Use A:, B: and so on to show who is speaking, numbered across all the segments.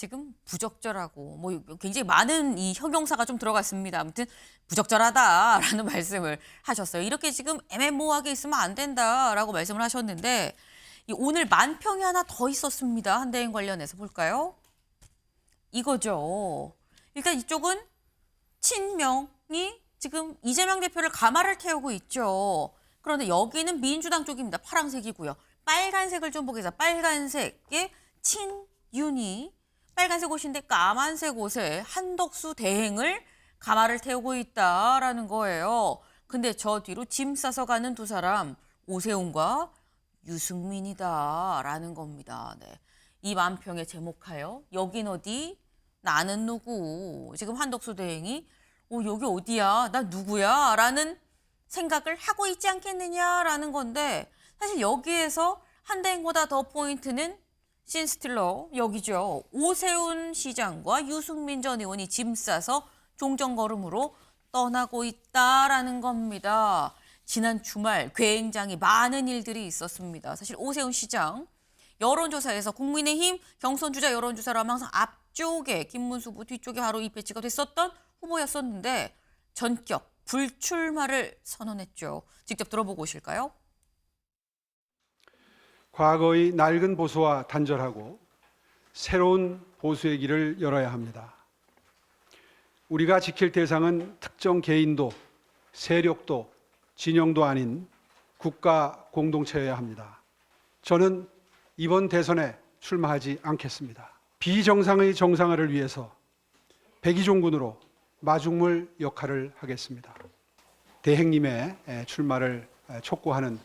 A: 지금 부적절하고 뭐 굉장히 많은 이 형용사가 좀 들어갔습니다. 아무튼 부적절하다라는 말씀을 하셨어요. 이렇게 지금 애매모호하게 있으면 안 된다라고 말씀을 하셨는데 오늘 만평이 하나 더 있었습니다. 한대행 관련해서 볼까요? 이거죠. 일단 이쪽은 친명이 지금 이재명 대표를 가마를 태우고 있죠. 그런데 여기는 민주당 쪽입니다. 파란색이고요. 빨간색을 좀 보겠습니다. 빨간색에 친윤이 빨간색 옷인데 까만색 옷에 한덕수 대행을 가마를 태우고 있다라는 거예요. 근데 저 뒤로 짐 싸서 가는 두 사람 오세훈과 유승민이다라는 겁니다. 네. 이 만평에 제목하여 여긴 어디? 나는 누구? 지금 한덕수 대행이 여기 어디야? 나 누구야? 라는 생각을 하고 있지 않겠느냐라는 건데 사실 여기에서 한대행보다 더 포인트는 신스틸러 여기죠. 오세훈 시장과 유승민 전 의원이 짐 싸서 종전걸음으로 떠나고 있다라는 겁니다. 지난 주말 굉장히 많은 일들이 있었습니다. 사실 오세훈 시장 여론조사에서 국민의힘 경선주자 여론조사로 하면 항상 앞쪽에 김문수 후보 뒤쪽에 바로 이 배치가 됐었던 후보였었는데 전격 불출마를 선언했죠. 직접 들어보고 오실까요?
B: 과거의 낡은 보수와 단절하고 새로운 보수의 길을 열어야 합니다. 우리가 지킬 대상은 특정 개인도, 세력도, 진영도 아닌 국가 공동체여야 합니다. 저는 이번 대선에 출마하지 않겠습니다. 비정상의 정상화를 위해서 백의종군으로 마중물 역할을 하겠습니다. 대행님의 출마를 촉구하는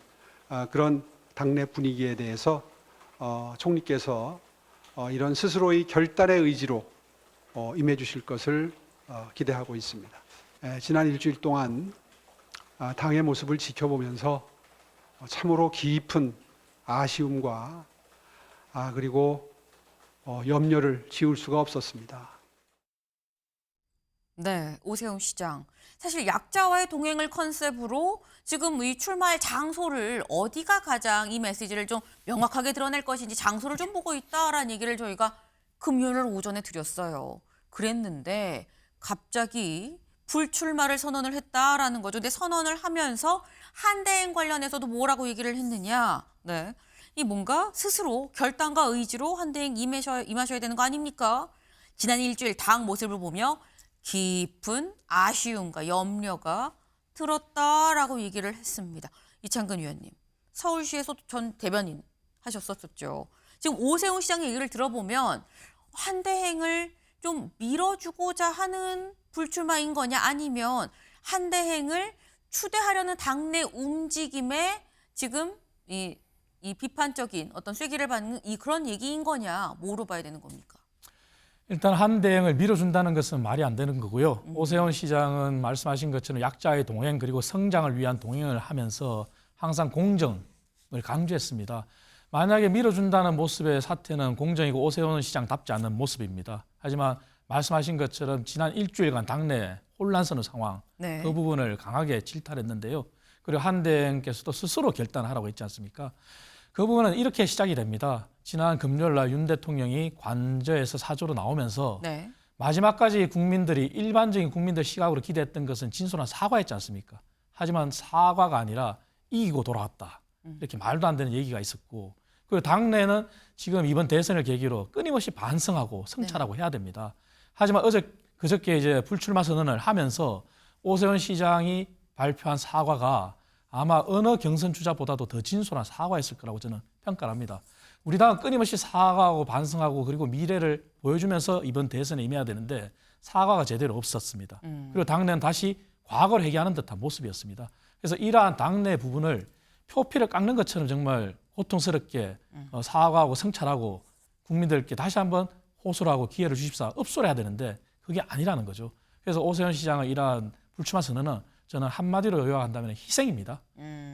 B: 그런 당내 분위기에 대해서 총리께서 이런 스스로의 결단의 의지로 임해 주실 것을 기대하고 있습니다. 지난 일주일 동안 당의 모습을 지켜보면서 참으로 깊은 아쉬움과 그리고 염려를 지울 수가 없었습니다.
A: 네, 오세훈 시장. 사실 약자와의 동행을 컨셉으로 지금 이 출마할 장소를 어디가 가장 이 메시지를 좀 명확하게 드러낼 것인지 장소를 좀 보고 있다라는 얘기를 저희가 금요일 오전에 드렸어요. 그랬는데 갑자기 불출마를 선언을 했다라는 거죠. 근데 선언을 하면서 한대행 관련해서도 뭐라고 얘기를 했느냐. 네, 이 뭔가 스스로 결단과 의지로 한대행 임하셔야 되는 거 아닙니까? 지난 일주일 당 모습을 보며 깊은 아쉬움과 염려가 들었다라고 얘기를 했습니다. 이창근 의원님, 서울시에서 전 대변인 하셨었죠. 지금 오세훈 시장의 얘기를 들어보면 한대행을 좀 밀어주고자 하는 불출마인 거냐 아니면 한대행을 추대하려는 당내 움직임에 지금 이 비판적인 어떤 쐐기를 받는 그런 얘기인 거냐 뭐로 봐야 되는 겁니까?
C: 일단 한대행을 밀어준다는 것은 말이 안 되는 거고요. 오세훈 시장은 말씀하신 것처럼 약자의 동행 그리고 성장을 위한 동행을 하면서 항상 공정을 강조했습니다. 만약에 밀어준다는 모습의 사태는 공정이고 오세훈 시장답지 않은 모습입니다. 하지만 말씀하신 것처럼 지난 일주일간 당내 혼란스러운 상황
A: 네.
C: 그 부분을 강하게 질타했는데요. 그리고 한대행께서도 스스로 결단하라고 했지 않습니까? 그 부분은 이렇게 시작이 됩니다. 지난 금요일 날 윤 대통령이 관저에서 사저로 나오면서
A: 네.
C: 마지막까지 국민들이 일반적인 국민들 시각으로 기대했던 것은 진솔한 사과였지 않습니까? 하지만 사과가 아니라 이기고 돌아왔다. 이렇게 말도 안 되는 얘기가 있었고 그리고 당내는 지금 이번 대선을 계기로 끊임없이 반성하고 성찰하고 해야 됩니다. 하지만 그저께 이제 불출마 선언을 하면서 오세훈 시장이 발표한 사과가 아마 어느 경선 주자보다도 더 진솔한 사과였을 거라고 저는 평가를 합니다. 우리 당은 끊임없이 사과하고 반성하고 그리고 미래를 보여주면서 이번 대선에 임해야 되는데 사과가 제대로 없었습니다. 그리고 당내는 다시 과거를 회귀하는 듯한 모습이었습니다. 그래서 이러한 당내 부분을 표피를 깎는 것처럼 정말 고통스럽게 사과하고 성찰하고 국민들께 다시 한번 호소를 하고 기회를 주십사 읍소를 해야 되는데 그게 아니라는 거죠. 그래서 오세훈 시장의 이러한 불출마 선언은 저는 한마디로 요약한다면 희생입니다.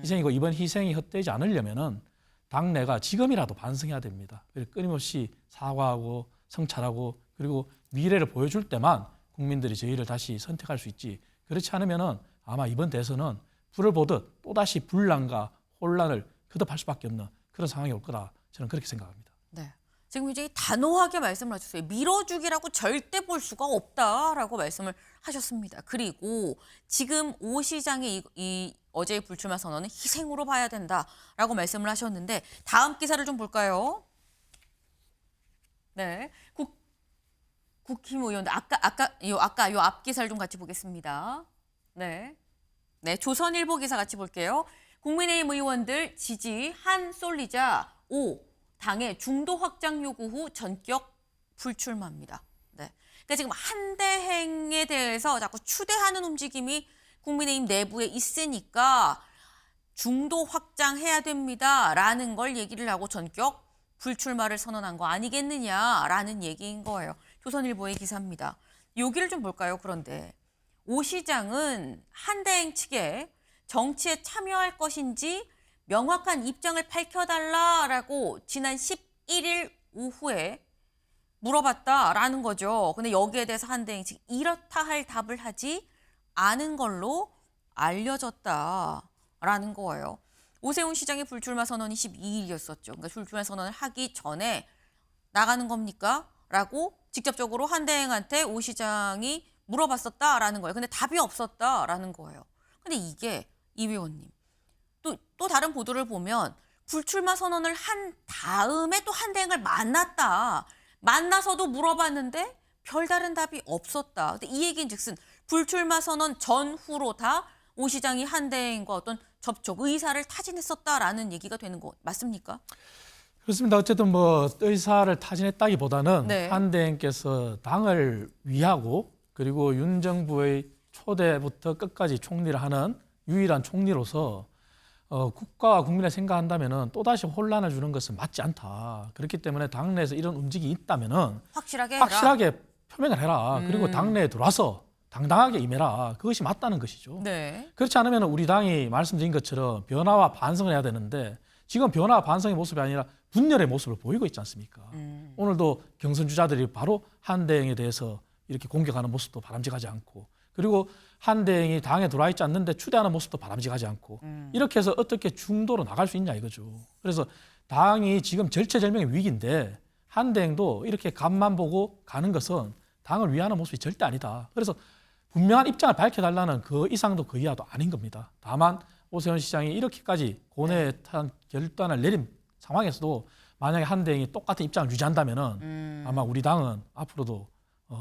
C: 희생이고 이번 희생이 헛되지 않으려면은 당내가 지금이라도 반성해야 됩니다. 끊임없이 사과하고 성찰하고 그리고 미래를 보여줄 때만 국민들이 저희를 다시 선택할 수 있지. 그렇지 않으면은 아마 이번 대선은 불을 보듯 또다시 분란과 혼란을 거듭할 수밖에 없는 그런 상황이 올 거다. 저는 그렇게 생각합니다.
A: 네. 지금 굉장히 단호하게 말씀을 하셨어요. 밀어주기라고 절대 볼 수가 없다라고 말씀을 하셨습니다. 그리고 지금 오 시장의 이 어제의 불출마 선언은 희생으로 봐야 된다라고 말씀을 하셨는데 다음 기사를 좀 볼까요? 네, 국힘 의원들 아까 요 앞 기사를 좀 같이 보겠습니다. 네, 조선일보 기사 같이 볼게요. 국민의힘 의원들 지지 한 쏠리자 오 당의 중도 확장 요구 후 전격 불출마입니다. 네, 그러니까 지금 한대행에 대해서 자꾸 추대하는 움직임이 국민의힘 내부에 있으니까 중도 확장해야 됩니다라는 걸 얘기를 하고 전격 불출마를 선언한 거 아니겠느냐라는 얘기인 거예요. 조선일보의 기사입니다. 여기를 좀 볼까요? 그런데 오 시장은 한대행 측에 정치에 참여할 것인지 명확한 입장을 밝혀달라라고 지난 11일 오후에 물어봤다라는 거죠. 근데 여기에 대해서 한대행 측 이렇다 할 답을 하지 않은 걸로 알려졌다라는 거예요. 오세훈 시장의 불출마 선언이 12일이었었죠. 그러니까 불출마 선언을 하기 전에 나가는 겁니까? 라고 직접적으로 한대행한테 오 시장이 물어봤었다라는 거예요. 근데 답이 없었다라는 거예요. 근데 이게 이 의원님 또 다른 보도를 보면 불출마 선언을 한 다음에 또 한대행을 만나서도 물어봤는데 별다른 답이 없었다. 근데 이 얘기인즉슨 불출마 선언 전후로 다 오 시장이 한대행과 어떤 접촉 의사를 타진했었다라는 얘기가 되는 거 맞습니까?
C: 그렇습니다. 어쨌든 뭐 의사를 타진했다기보다는
A: 네.
C: 한대행께서 당을 위하고 그리고 윤 정부의 초대부터 끝까지 총리를 하는 유일한 총리로서 국가와 국민을 생각한다면은 또다시 혼란을 주는 것은 맞지 않다. 그렇기 때문에 당내에서 이런 움직임이 있다면은 확실하게 표명을 해라. 그리고 당내에 들어와서 당당하게 임해라. 그것이 맞다는 것이죠.
A: 네.
C: 그렇지 않으면 우리 당이 말씀드린 것처럼 변화와 반성을 해야 되는데 지금 변화와 반성의 모습이 아니라 분열의 모습을 보이고 있지 않습니까? 오늘도 경선 주자들이 바로 한대행에 대해서 이렇게 공격하는 모습도 바람직하지 않고 그리고 한대행이 당에 들어와 있지 않는데 추대하는 모습도 바람직하지 않고 이렇게 해서 어떻게 중도로 나갈 수 있냐 이거죠. 그래서 당이 지금 절체절명의 위기인데 한대행도 이렇게 간만 보고 가는 것은 당을 위하는 모습이 절대 아니다. 그래서 분명한 입장을 밝혀달라는 그 이상도 그 이하도 아닌 겁니다. 다만 오세훈 시장이 이렇게까지 고뇌에 탄 결단을 내린 상황에서도 만약에 한대행이 똑같은 입장을 유지한다면은 아마 우리 당은 앞으로도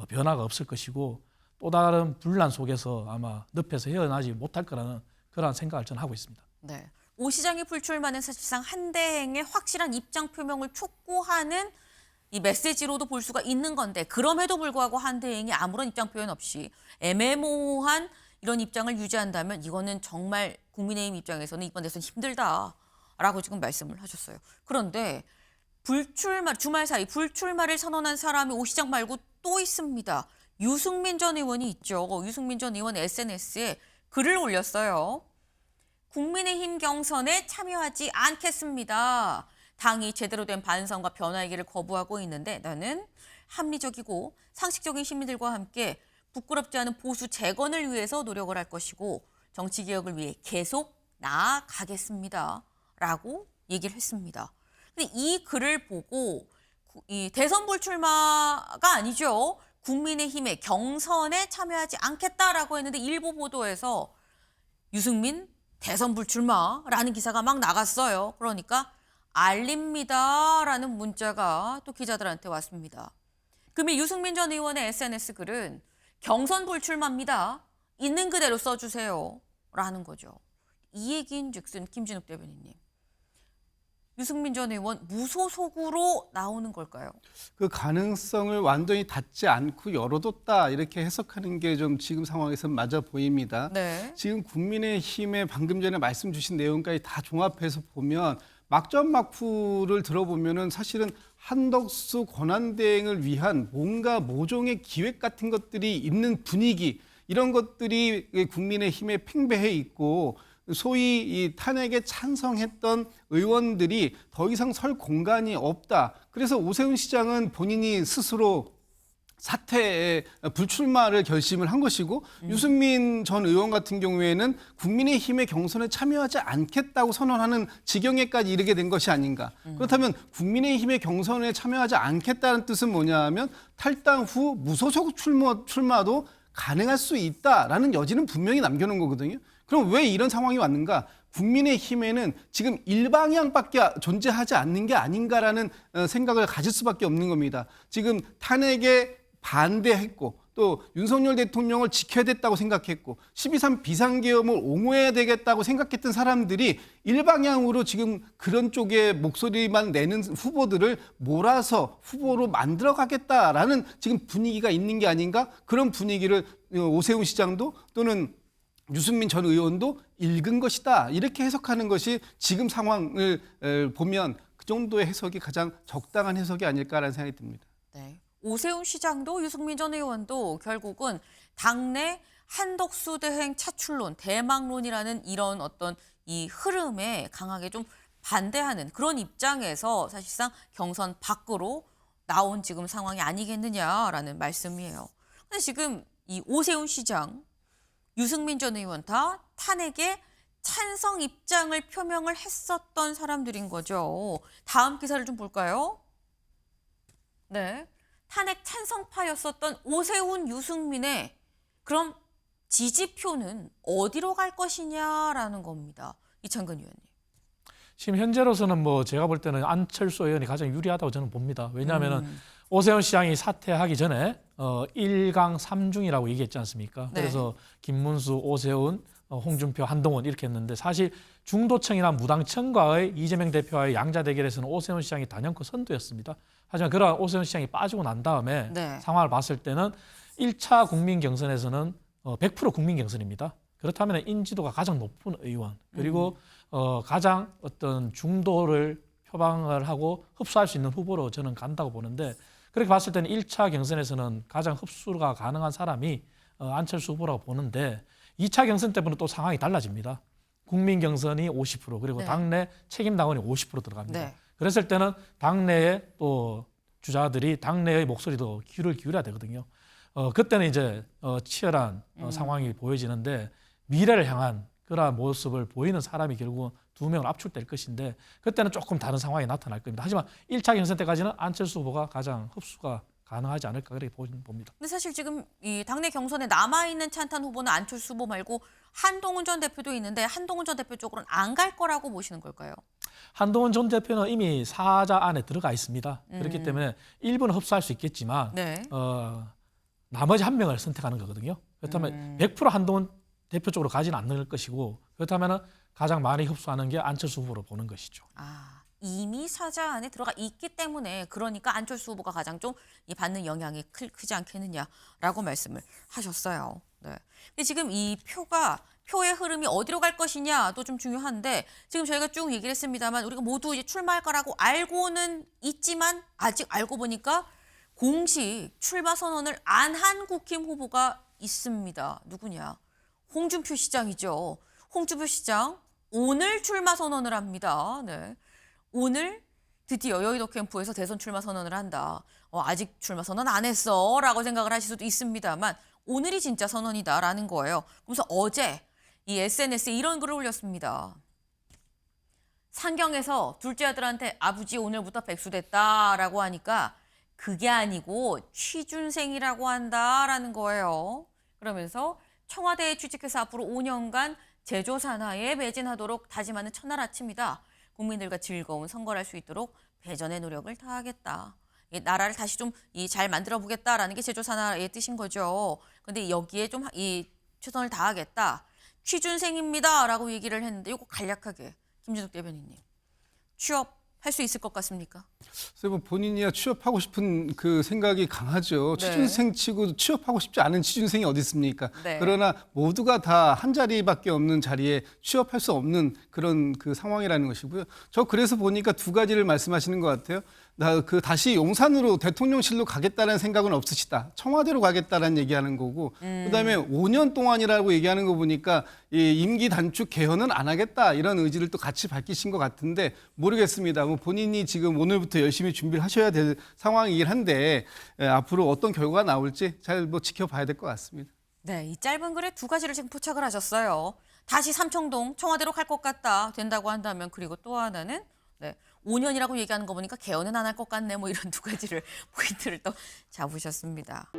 C: 변화가 없을 것이고 또 다른 분란 속에서 아마 늪에서 헤어나지 못할 거라는 그런 생각을 저는 하고 있습니다.
A: 네. 오 시장의 불출마는 사실상 한대행의 확실한 입장 표명을 촉구하는 이 메시지로도 볼 수가 있는 건데 그럼에도 불구하고 한대행이 아무런 입장 표현 없이 애매모호한 이런 입장을 유지한다면 이거는 정말 국민의힘 입장에서는 이번 대선 힘들다라고 지금 말씀을 하셨어요. 그런데 주말 사이 불출마를 선언한 사람이 오 시장 말고 또 있습니다. 유승민 전 의원이 있죠. 유승민 전 의원 SNS에 글을 올렸어요. 국민의힘 경선에 참여하지 않겠습니다. 당이 제대로 된 반성과 변화의 길을 거부하고 있는데 나는 합리적이고 상식적인 시민들과 함께 부끄럽지 않은 보수 재건을 위해서 노력을 할 것이고 정치개혁을 위해 계속 나아가겠습니다. 라고 얘기를 했습니다. 근데 이 글을 보고 이 대선 불출마가 아니죠. 국민의힘의 경선에 참여하지 않겠다라고 했는데 일부 보도에서 유승민 대선 불출마라는 기사가 막 나갔어요. 그러니까 알립니다라는 문자가 또 기자들한테 왔습니다. 금일 유승민 전 의원의 SNS 글은 경선 불출마입니다. 있는 그대로 써주세요. 라는 거죠. 이 얘기인즉슨 김진욱 대변인님. 유승민 전 의원 무소속으로 나오는 걸까요?
D: 그 가능성을 완전히 닫지 않고 열어뒀다 이렇게 해석하는 게 좀 지금 상황에서 맞아 보입니다.
A: 네.
D: 지금 국민의힘의 방금 전에 말씀 주신 내용까지 다 종합해서 보면 막전막후를 들어보면은 사실은 한덕수 권한대행을 위한 뭔가 모종의 기획 같은 것들이 있는 분위기 이런 것들이 국민의힘에 팽배해 있고 소위 이 탄핵에 찬성했던 의원들이 더 이상 설 공간이 없다. 그래서 오세훈 시장은 본인이 스스로 사퇴에 불출마를 결심을 한 것이고 유승민 전 의원 같은 경우에는 국민의힘의 경선에 참여하지 않겠다고 선언하는 지경에까지 이르게 된 것이 아닌가. 그렇다면 국민의힘의 경선에 참여하지 않겠다는 뜻은 뭐냐 하면 탈당 후 무소속 출마도 가능할 수 있다라는 여지는 분명히 남겨놓은 거거든요. 그럼 왜 이런 상황이 왔는가? 국민의힘에는 지금 일방향밖에 존재하지 않는 게 아닌가라는 생각을 가질 수밖에 없는 겁니다. 지금 탄핵에 반대했고 또 윤석열 대통령을 지켜야 됐다고 생각했고 12.3 비상계엄을 옹호해야 되겠다고 생각했던 사람들이 일방향으로 지금 그런 쪽에 목소리만 내는 후보들을 몰아서 후보로 만들어가겠다라는 지금 분위기가 있는 게 아닌가? 그런 분위기를 오세훈 시장도 또는 유승민 전 의원도 읽은 것이다. 이렇게 해석하는 것이 지금 상황을 보면 그 정도의 해석이 가장 적당한 해석이 아닐까라는 생각이 듭니다.
A: 네. 오세훈 시장도 유승민 전 의원도 결국은 당내 한덕수 대행 차출론, 대망론이라는 이런 어떤 이 흐름에 강하게 좀 반대하는 그런 입장에서 사실상 경선 밖으로 나온 지금 상황이 아니겠느냐라는 말씀이에요. 근데 지금 이 오세훈 시장, 유승민 전 의원 다 탄핵에 찬성 입장을 표명을 했었던 사람들인 거죠. 다음 기사를 좀 볼까요? 네. 탄핵 찬성파였었던 오세훈, 유승민의 그럼 지지표는 어디로 갈 것이냐라는 겁니다. 이창근 의원님.
C: 지금 현재로서는 뭐 제가 볼 때는 안철수 의원이 가장 유리하다고 저는 봅니다. 왜냐하면 오세훈 시장이 사퇴하기 전에 1강 3중이라고 얘기했지 않습니까?
A: 네.
C: 그래서 김문수, 오세훈, 홍준표, 한동훈 이렇게 했는데 사실 중도층이나 무당층과의 이재명 대표와의 양자 대결에서는 오세훈 시장이 단연코 선두였습니다. 하지만 그러한 오세훈 시장이 빠지고 난 다음에
A: 네.
C: 상황을 봤을 때는 1차 국민 경선에서는 100% 국민 경선입니다. 그렇다면 인지도가 가장 높은 의원 그리고 가장 어떤 중도를 표방을 하고 흡수할 수 있는 후보로 저는 간다고 보는데 그렇게 봤을 때는 1차 경선에서는 가장 흡수가 가능한 사람이 안철수 후보라고 보는데 2차 경선 때부터는 또 상황이 달라집니다. 국민 경선이 50% 그리고
A: 네.
C: 당내 책임 당원이 50% 들어갑니다.
A: 네.
C: 그랬을 때는 당내에 또 주자들이 당내의 목소리도 귀를 기울여야 되거든요. 그때는 이제 치열한 상황이 보여지는데 미래를 향한 그러한 모습을 보이는 사람이 결국 두 명을 압축될 것인데 그때는 조금 다른 상황이 나타날 겁니다. 하지만 1차 경선 때까지는 안철수 후보가 가장 흡수가 가능하지 않을까 그렇게 봅니다.
A: 근데 사실 지금 이 당내 경선에 남아있는 찬탄 후보는 안철수 후보 말고 한동훈 전 대표도 있는데 한동훈 전 대표 쪽으로는 안 갈 거라고 보시는 걸까요?
C: 한동훈 전 대표는 이미 사자 안에 들어가 있습니다. 그렇기 때문에 일부는 흡수할 수 있겠지만
A: 네.
C: 나머지 한 명을 선택하는 거거든요. 그렇다면 100% 한동훈 대표 쪽으로 가지는 않을 것이고 그렇다면 가장 많이 흡수하는 게 안철수 후보로 보는 것이죠.
A: 아, 이미 사자 안에 들어가 있기 때문에 그러니까 안철수 후보가 가장 좀 받는 영향이 크지 않겠느냐라고 말씀을 하셨어요. 네. 근데 지금 이 표의 흐름이 어디로 갈 것이냐도 좀 중요한데 지금 저희가 쭉 얘기를 했습니다만 우리가 모두 이제 출마할 거라고 알고는 있지만 아직 알고 보니까 공식 출마 선언을 안 한 국힘 후보가 있습니다. 누구냐? 홍준표 시장이죠. 홍준표 시장 오늘 출마 선언을 합니다. 네. 오늘 드디어 여의도 캠프에서 대선 출마 선언을 한다. 아직 출마 선언 안 했어 라고 생각을 하실 수도 있습니다만 오늘이 진짜 선언이다라는 거예요. 그래서 어제 이 SNS에 이런 글을 올렸습니다. 상경에서 둘째 아들한테 아버지 오늘부터 백수됐다라고 하니까 그게 아니고 취준생이라고 한다라는 거예요. 그러면서 청와대에 취직해서 앞으로 5년간 제조 산하에 매진하도록 다짐하는 첫날 아침이다. 국민들과 즐거운 선거를 할 수 있도록 대전의 노력을 다하겠다. 나라를 다시 좀 잘 만들어 보겠다라는 게 제조 산하의 뜻인 거죠. 근데 여기에 좀 최선을 다하겠다. 취준생입니다라고 얘기를 했는데 이거 간략하게 김진욱 대변인님 취업할 수 있을 것 같습니까?
D: 그래서 본인이야 취업하고 싶은 그 생각이 강하죠.
A: 네.
D: 취준생 치고 취업하고 싶지 않은 취준생이 어디 있습니까?
A: 네.
D: 그러나 모두가 다 한 자리밖에 없는 자리에 취업할 수 없는 그런 그 상황이라는 것이고요. 저 그래서 보니까 두 가지를 말씀하시는 것 같아요. 다시 용산으로 대통령실로 가겠다는 생각은 없으시다. 청와대로 가겠다는 얘기하는 거고, 그다음에 5년 동안이라고 얘기하는 거 보니까 이 임기 단축 개헌은 안 하겠다 이런 의지를 또 같이 밝히신 것 같은데 모르겠습니다. 뭐 본인이 지금 오늘부터 열심히 준비를 하셔야 될 상황이긴 한데 앞으로 어떤 결과가 나올지 잘 뭐 지켜봐야 될 것 같습니다.
A: 네, 이 짧은 글에 두 가지를 지금 포착을 하셨어요. 다시 삼청동 청와대로 갈 것 같다 된다고 한다면, 그리고 또 하나는 5년이라고 얘기하는 거 보니까 개헌은 안 할 것 같네, 뭐 이런 두 가지를 포인트를 또 잡으셨습니다.